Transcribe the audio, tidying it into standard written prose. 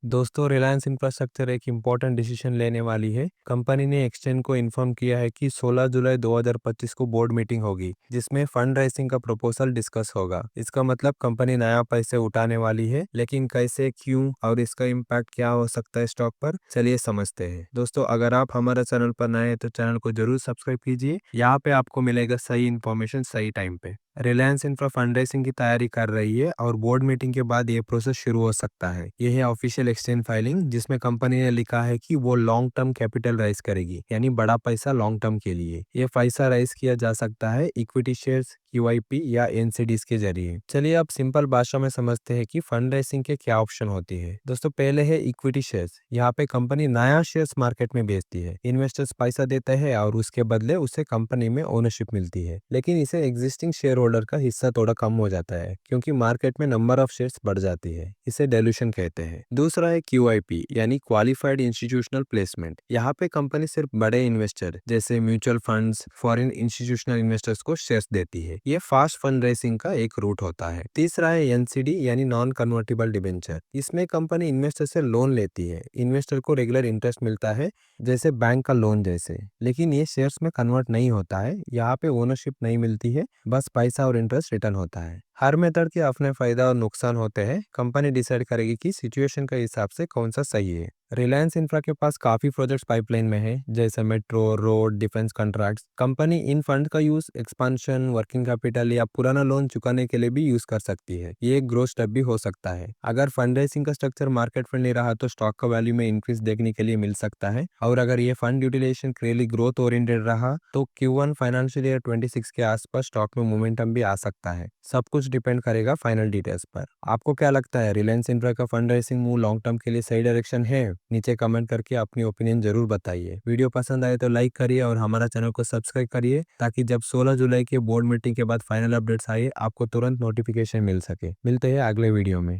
दोस्तों, रिलायंस इंफ्रास्ट्रक्चर एक important decision लेने वाली है। कंपनी ने एक्सचेंज को इन्फॉर्म किया है कि 16 जुलाई 2025 को बोर्ड मीटिंग होगी, जिसमें फंड राइजिंग का प्रपोजल डिस्कस होगा। इसका मतलब कंपनी नया पैसे उठाने वाली है, लेकिन कैसे, क्यों और इसका इम्पैक्ट क्या हो सकता है स्टॉक पर, चलिए समझते हैं। दोस्तों, अगर आप हमारे चैनल पर नए हैं तो चैनल को जरूर सब्सक्राइब कीजिए। यहाँ पे आपको मिलेगा सही इन्फॉर्मेशन सही टाइम पे। रिलायंस इंफ्रा फंड रेजिंग की तैयारी कर रही है और बोर्ड मीटिंग के बाद ये प्रोसेस शुरू हो सकता है। यह है ऑफिशियल एक्सचेंज फाइलिंग, जिसमें कंपनी ने लिखा है कि वो लॉन्ग टर्म कैपिटल राइज करेगी, यानी बड़ा पैसा लॉन्ग टर्म के लिए। ये पैसा राइज किया जा सकता है इक्विटी शेयर्स, क्यूआईपी या एनसीडीज के जरिए। चलिए अब सिंपल भाषा में समझते हैं कि फंड रेजिंग के क्या ऑप्शन होती है। दोस्तों, पहले है इक्विटी शेयर्स। यहाँ पे कंपनी नया शेयर्स मार्केट में बेचती है। इन्वेस्टर्स पैसा देते हैं और उसके बदले उसे कंपनी में ओनरशिप मिलती है, लेकिन इसे एग्जिस्टिंग शेयर होल्डर का हिस्सा थोड़ा कम हो जाता है, क्योंकि मार्केट में नंबर ऑफ शेयर्स बढ़ जाती है। इसे डाइल्यूशन कहते हैं। दूसरा है क्यूआईपी, यानी क्वालिफाइड इंस्टीट्यूशनल प्लेसमेंट। यहाँ पे कंपनी सिर्फ बड़े इन्वेस्टर जैसे mutual funds, foreign institutional investors को शेयर्स देती है। ये फास्ट फंड रेसिंग का एक रूट होता है। तीसरा है एनसीडी, यानी नॉन कन्वर्टिबल डिबेंचर। इसमें कंपनी इन्वेस्टर से लोन लेती है। इन्वेस्टर को रेगुलर इंटरेस्ट मिलता है, जैसे बैंक का लोन जैसे, लेकिन ये शेयर्स में कन्वर्ट नहीं होता है। यहाँ पे ओनरशिप नहीं मिलती है, बस पैसा और इंटरेस्ट रिटर्न होता है। हर मेथड के अपने फायदा और नुकसान होते हैं। कंपनी डिसाइड करेगी कि सिचुएशन के हिसाब से कौन सा सही है। रिलायंस इंफ्रा के पास काफी प्रोजेक्ट्स पाइपलाइन में है, जैसे metro, road, defence contracts. Company इन फंड का यूज एक्सपांशन, वर्किंग कैपिटल या पुराना लोन चुकाने के लिए भी यूज कर सकती है। ये एक ग्रोथ स्टेप भी हो सकता है। अगर फंड रेजिंग का स्ट्रक्चर मार्केट फ्रेंडली रहा तो स्टॉक का वैल्यू में इंक्रीज देखने के लिए मिल सकता है, और अगर ये fund utilization clearly growth oriented रहा तो Q1 फाइनेंशियल ईयर 26 के आसपास स्टॉक में मोमेंटम भी आ सकता है। सब कुछ डिपेंड करेगा फाइनल डिटेल्स पर। आपको क्या लगता है, रिलायंस इंफ्रा का fund raising move long term के लिए सही डायरेक्शन है? नीचे कमेंट करके अपनी ओपिनियन जरूर बताइए। वीडियो पसंद आए तो लाइक करिए और हमारा चैनल को सब्सक्राइब करिए, ताकि जब 16 जुलाई के बोर्ड मीटिंग के बाद फाइनल अपडेट्स आए आपको तुरंत नोटिफिकेशन मिल सके। मिलते हैं अगले वीडियो में।